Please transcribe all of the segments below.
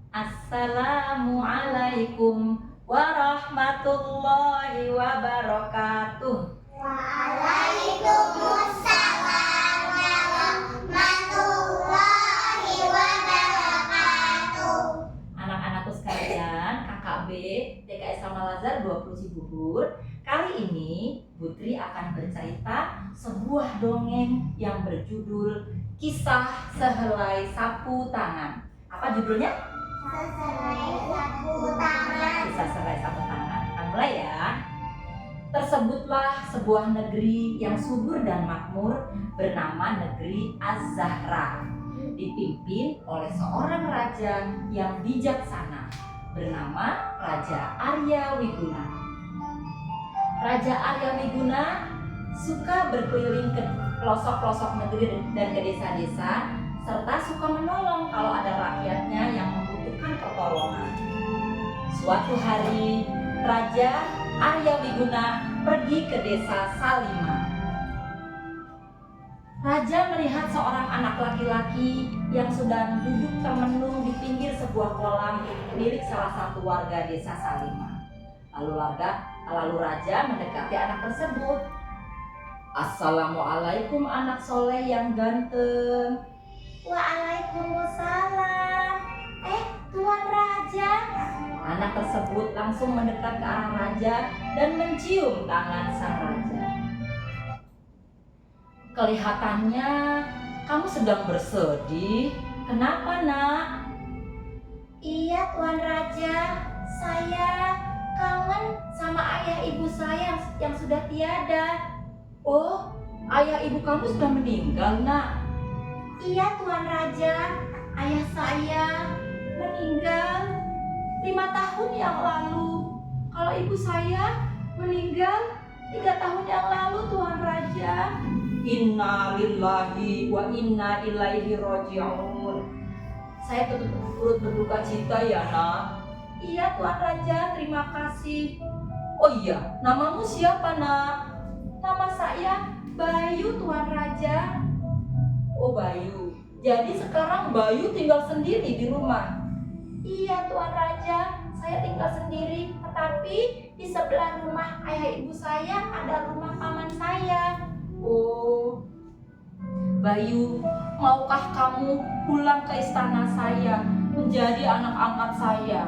Assalamualaikum warahmatullahi wabarakatuh. Waalaikumsalam warahmatullahi wabarakatuh. Anak-anakku sekalian, KKB TKS Al-Azhar 20 Cibubur. Kali ini Putri akan bercerita sebuah dongeng yang berjudul Kisah Sehelai Sapu Tangan. Apa judulnya? Sehelai sapu tangan. Kisah Sehelai Sapu Tangan. Kita mulai ya. Tersebutlah sebuah negeri yang subur dan makmur bernama negeri Az-Zahra, dipimpin oleh seorang raja yang bijaksana bernama Raja Arya Wiguna. Raja Arya Wiguna suka berkeliling ke pelosok-pelosok negeri dan ke desa-desa, serta suka menolong kalau ada rakyatnya yang membutuhkan pertolongan. Suatu hari, Raja Arya Wiguna pergi ke desa Salima. Raja melihat seorang anak laki-laki yang sedang duduk termenung di pinggir sebuah kolam milik salah satu warga desa Salima. Lalu Raja mendekati anak tersebut. Assalamualaikum anak soleh yang ganteng. Waalaikumsalam. Tuan Raja. Anak tersebut langsung mendekat ke arah raja dan mencium tangan sang raja. Kelihatannya kamu sedang bersedih. Kenapa, Nak? Iya, Tuan Raja. Saya kangen sama ayah ibu saya yang sudah tiada. Oh, ayah ibu kamu sudah meninggal, Nak. Iya, Tuan Raja. Ayah saya meninggal 5 tahun yang lalu. Kalau ibu saya meninggal 3 tahun yang lalu, Tuan Raja. Inna lillahi wa inna ilaihi raji'un. Saya turut berduka cita ya, Nak. Iya, Tuan Raja, terima kasih. Oh iya, namamu siapa, Nak? Nama saya Bayu, Tuan Raja. Oh, Bayu. Jadi sekarang Bayu tinggal sendiri di rumah. Iya, Tuan Raja, saya tinggal sendiri. Tetapi di sebelah rumah ayah ibu saya ada rumah paman saya. Oh, Bayu, maukah kamu pulang ke istana saya menjadi anak angkat saya?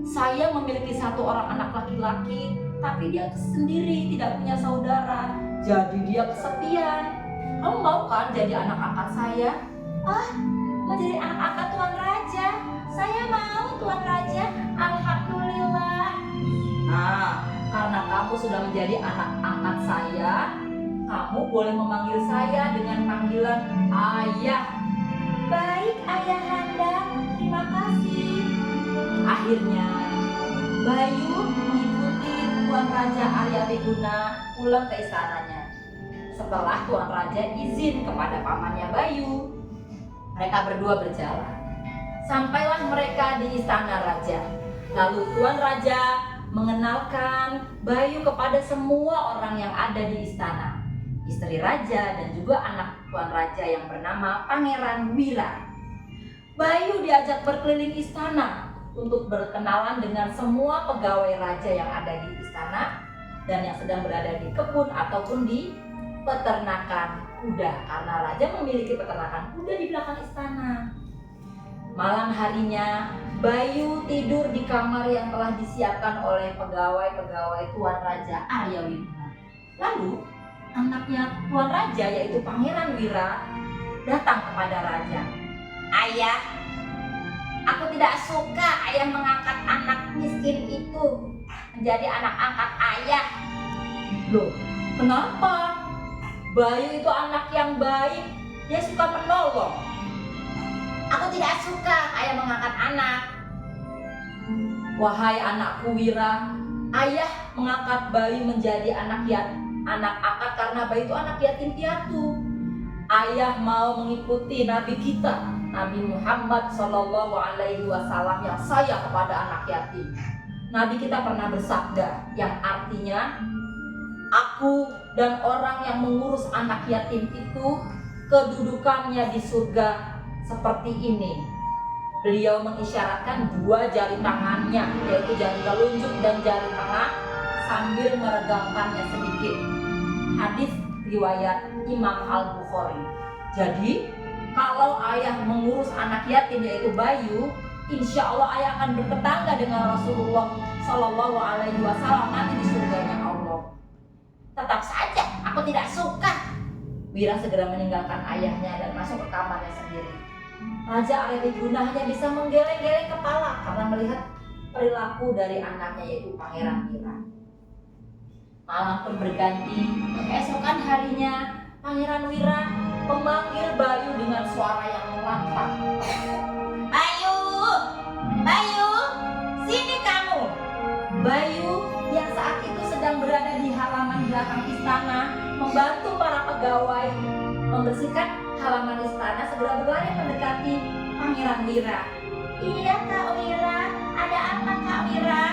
Saya memiliki satu orang anak laki-laki, tapi dia sendiri, tidak punya saudara. Jadi dia kesepian. Kamu mau kan jadi anak angkat saya? Menjadi anak angkat Tuan Raja. Saya mau, Tuan Raja. Alhamdulillah. Nah, karena kamu sudah menjadi anak angkat saya, kamu boleh memanggil saya dengan panggilan ayah. Baik, Ayahanda. Terima kasih. Akhirnya, Bayu mengikuti Tuan Raja Arya Wiguna pulang ke istananya. Setelah Tuan Raja izin kepada pamannya Bayu, mereka berdua berjalan. Sampailah mereka di istana raja. Lalu Tuan Raja mengenalkan Bayu kepada semua orang yang ada di istana. Istri raja dan juga anak Tuan Raja yang bernama Pangeran Wira. Bayu diajak berkeliling istana untuk berkenalan dengan semua pegawai raja yang ada di istana dan yang sedang berada di kebun ataupun di peternakan kuda, karena raja memiliki peternakan kuda di belakang istana. Malam harinya, Bayu tidur di kamar yang telah disiapkan oleh pegawai-pegawai Tuan Raja Arya Wiguna. Lalu, anaknya Tuan Raja yaitu Pangeran Wira datang kepada raja. Ayah, aku tidak suka ayah mengangkat anak miskin itu menjadi anak angkat ayah. Loh, kenapa? Bayu itu anak yang baik, dia suka menolong. Aku tidak suka ayah mengangkat anak. Wahai anakku Wira, ayah mengangkat Bayu menjadi anak angkat karena Bayu itu anak yatim piatu. Ayah mau mengikuti Nabi kita, Nabi Muhammad SAW yang sayang kepada anak yatim. Nabi kita pernah bersabda yang artinya, aku dan orang yang mengurus anak yatim itu kedudukannya di surga seperti ini. Beliau mengisyaratkan dua jari tangannya, yaitu jari telunjuk dan jari tengah, sambil meregangkannya sedikit. Hadis riwayat Imam Al-Bukhari. Jadi, kalau ayah mengurus anak yatim yaitu bayu, insya Allah ayah akan bertetangga dengan Rasulullah Shallallahu Alaihi Wasallam nanti di surganya Allah. Tetap saja, aku tidak suka. Wira segera meninggalkan ayahnya dan masuk ke kamarnya sendiri. Raja Arya Wiguna hanya bisa menggeleng-geleng kepala karena melihat perilaku dari anaknya yaitu Pangeran Wira. Malam pun berganti. Keesokan harinya, Pangeran Wira memanggil Bayu dengan suara yang lantang. Bayu, Bayu, sini kamu. Bayu yang saat itu sedang berada di halaman belakang istana membantu para pegawai membersihkan halaman istana segera berlari mendekati Pangeran Wira. Iya Kak Wira, ada apa Kak Wira?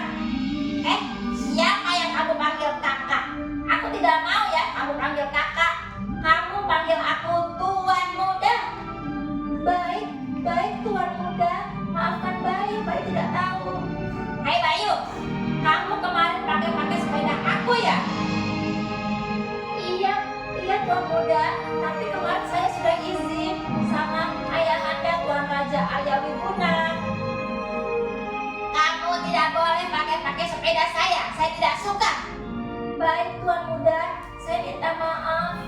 Siapa yang kamu panggil kakak? Aku tidak mau ya kamu panggil kakak. Kamu panggil aku Tuan Muda. Baik, baik Tuan Muda. Maafkan Bayu, Bayu tidak tahu. Hai Bayu, kamu kemarin pakai sepeda aku ya? Iya, iya Tuan Muda. Tapi kemarin saya sudah izin sama ayahanda Tuan Raja Arya Wiguna. Kamu tidak boleh pakai sepeda saya tidak suka. Baik Tuan Muda, saya minta maaf.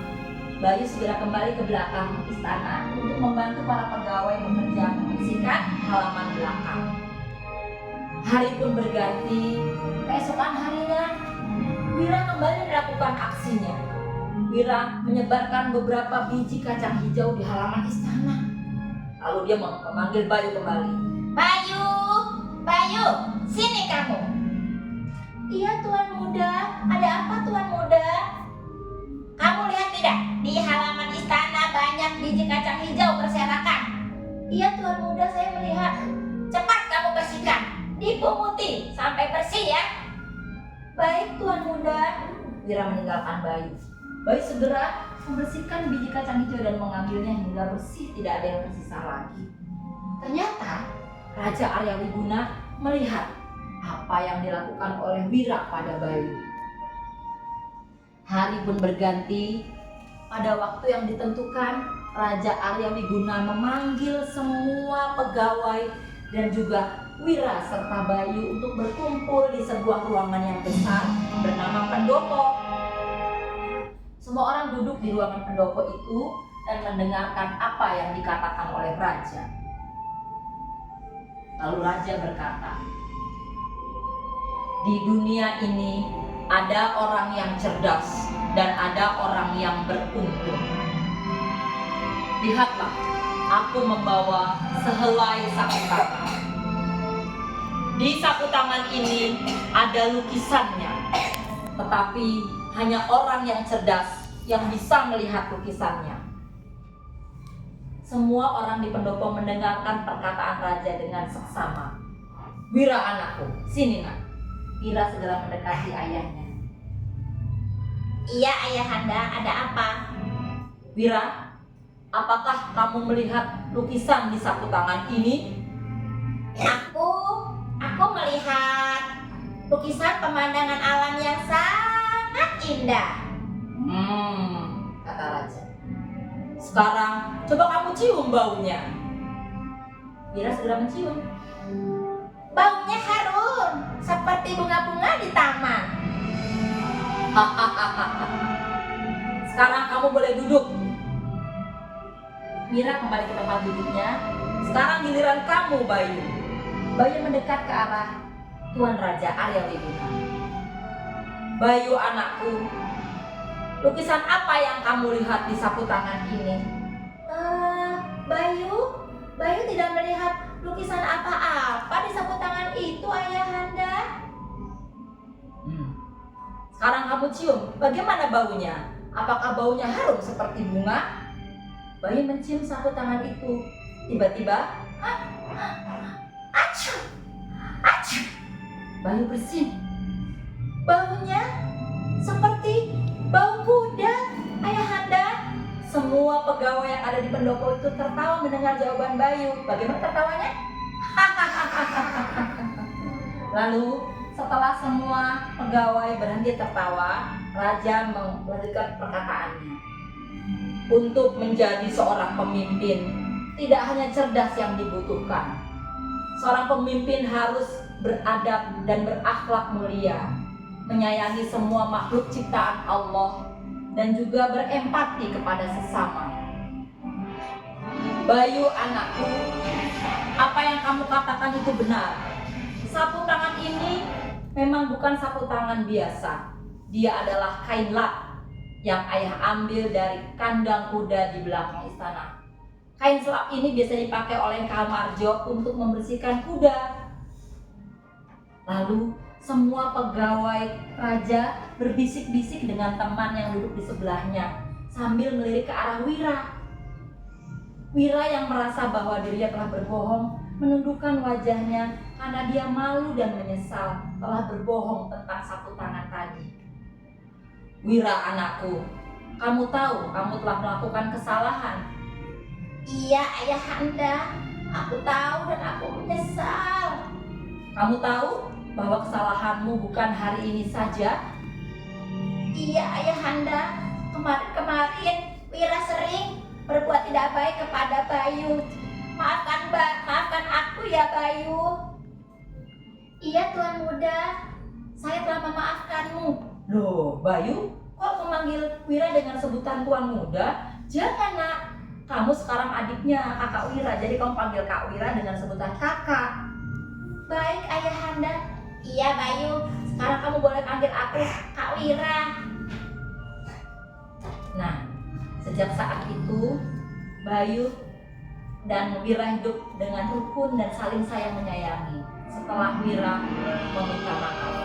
Bayu segera kembali ke belakang istana untuk membantu para pegawai bekerja membersihkan halaman belakang. Hari pun berganti. Keesokan harinya, Wira kembali melakukan aksinya. Wira menyebarkan beberapa biji kacang hijau di halaman istana. Lalu dia memanggil Bayu kembali. Bayu, Bayu, sini kamu. Iya Tuan Muda, ada apa Tuan Muda? Kamu lihat tidak, di halaman istana banyak biji kacang hijau berserakan. Iya Tuan Muda, saya melihat. Cepat kamu bersihkan, dipunguti sampai bersih ya. Baik Tuan Muda. Wira meninggalkan Bayu. Bayu segera membersihkan biji kacang hijau dan mengambilnya hingga bersih, tidak ada yang tersisa lagi. Ternyata Raja Arya Wiguna melihat apa yang dilakukan oleh Wira pada Bayu. Hari pun berganti. Pada waktu yang ditentukan, Raja Arya Wiguna memanggil semua pegawai dan juga Wira serta Bayu untuk berkumpul di sebuah ruangan yang besar bernama pendopo. Semua orang duduk di ruangan pendopo itu dan mendengarkan apa yang dikatakan oleh Raja. Lalu Raja berkata, di dunia ini ada orang yang cerdas dan ada orang yang beruntung. Lihatlah, aku membawa sehelai sapu tangan. Di sapu tangan ini ada lukisannya, tetapi hanya orang yang cerdas yang bisa melihat lukisannya. Semua orang di pendopo mendengarkan perkataan Raja dengan seksama. Wira anakku, sini nak. Wira segera mendekati ayahnya. Iya ayahanda, ada apa? Wira, apakah kamu melihat lukisan di sapu tangan ini? Aku melihat lukisan pemandangan alam yang sangat indah. Kata Raja. Sekarang coba kamu cium baunya. Wira segera mencium. Baunya harum seperti bunga-bunga di taman. Sekarang kamu boleh duduk. Wira kembali ke tempat duduknya. Sekarang giliran kamu, Bayu. Bayu mendekat ke arah Tuan Raja Arya Wiguna. Bayu anakku, lukisan apa yang kamu lihat di sapu tangan ini? Bayu tidak melihat lukisan apa-apa di sapu tangan itu, ayahanda. Sekarang kamu cium, bagaimana baunya? Apakah baunya harum seperti bunga? Bayu mencium sapu tangan itu. Tiba-tiba, acuh, acuh. Bayu bersin. Baunya seperti bau kuda, ayahanda. Semua pegawai yang ada di pendopo itu tertawa mendengar jawaban Bayu. Bagaimana tertawanya? Lalu setelah semua pegawai berhenti tertawa, raja melanjutkan perkataannya. Untuk menjadi seorang pemimpin, tidak hanya cerdas yang dibutuhkan. Seorang pemimpin harus beradab dan berakhlak mulia, menyayangi semua makhluk ciptaan Allah, dan juga berempati kepada sesama. Bayu anakku, apa yang kamu katakan itu benar. Sapu tangan ini memang bukan sapu tangan biasa. Dia adalah kain lap yang ayah ambil dari kandang kuda di belakang istana. Kain selap ini biasa dipakai oleh Kamarjo untuk membersihkan kuda. Lalu semua pegawai raja berbisik-bisik dengan teman yang duduk di sebelahnya sambil melirik ke arah Wira. Wira yang merasa bahwa dirinya telah berbohong menundukkan wajahnya karena dia malu dan menyesal telah berbohong tentang sapu tangan tadi. Wira anakku, kamu tahu kamu telah melakukan kesalahan. Iya ayahanda, aku tahu dan aku menyesal. Kamu tahu bahwa kesalahanmu bukan hari ini saja? Iya ayahanda, kemarin-kemarin Wira sering berbuat tidak baik kepada Bayu. Maafkan aku ya Bayu. Iya Tuan Muda, saya telah memaafkanmu. Loh, Bayu, kok memanggil Wira dengan sebutan Tuan Muda? Jangan nak, kamu sekarang adiknya kakak Wira, jadi kamu panggil Kak Wira dengan sebutan kakak. Baik ayahanda. Iya Bayu, sekarang kamu boleh panggil aku Kak Wira. Nah, sejak saat itu Bayu dan Wira hidup dengan rukun dan saling sayang menyayangi setelah Wira meminta maaf.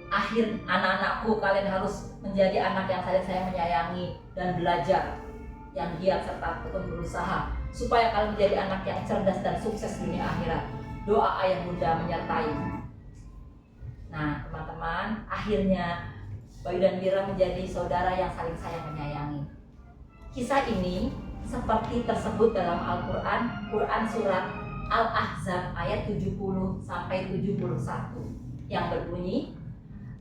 Akhir anak-anakku, kalian harus menjadi anak yang saling sayang menyayangi dan belajar yang giat serta tekun berusaha supaya kalian menjadi anak yang cerdas dan sukses dunia akhirat. Doa ayah bunda menyertai. Nah teman-teman, akhirnya Bayu dan Wira menjadi saudara yang saling sayang menyayangi. Kisah ini seperti tersebut dalam Al-Quran, Quran surat Al-Ahzab ayat 70 sampai 71 yang berbunyi,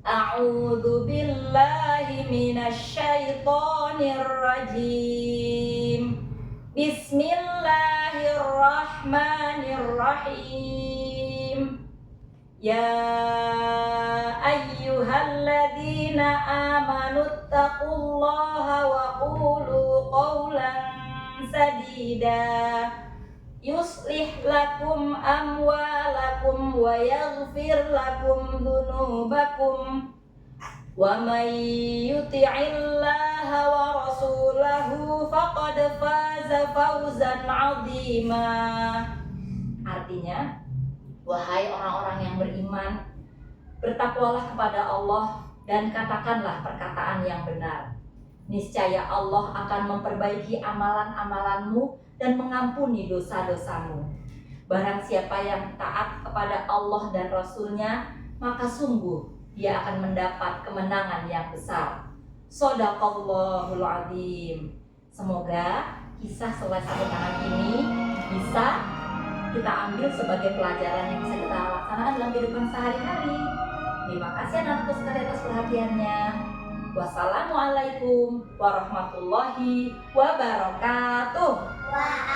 A'udzu billahi minasy syaithanir rajim. Bismillahirrahmanirrahim. Ya ayyuhalladzina amanu taqullaha wa qulu qawlan sadida yuslih lakum amwalakum wa yaghfir lakum dhunubakum wa may yuti'illaha wa rasulahu faqad faza fawzan 'azima. Artinya, wahai orang-orang yang beriman, bertakwalah kepada Allah dan katakanlah perkataan yang benar. Niscaya Allah akan memperbaiki amalan-amalanmu dan mengampuni dosa-dosamu. Barang siapa yang taat kepada Allah dan Rasul-Nya, maka sungguh dia akan mendapat kemenangan yang besar. Shadaqallahul Adzim. Semoga kisah selai sapu tangan ini bisa kita ambil sebagai pelajaran yang bisa kita laksanakan dalam kehidupan sehari-hari. Terima kasih anak-anakku sekalian atas perhatiannya. Wassalamualaikum warahmatullahi wabarakatuh. Wah.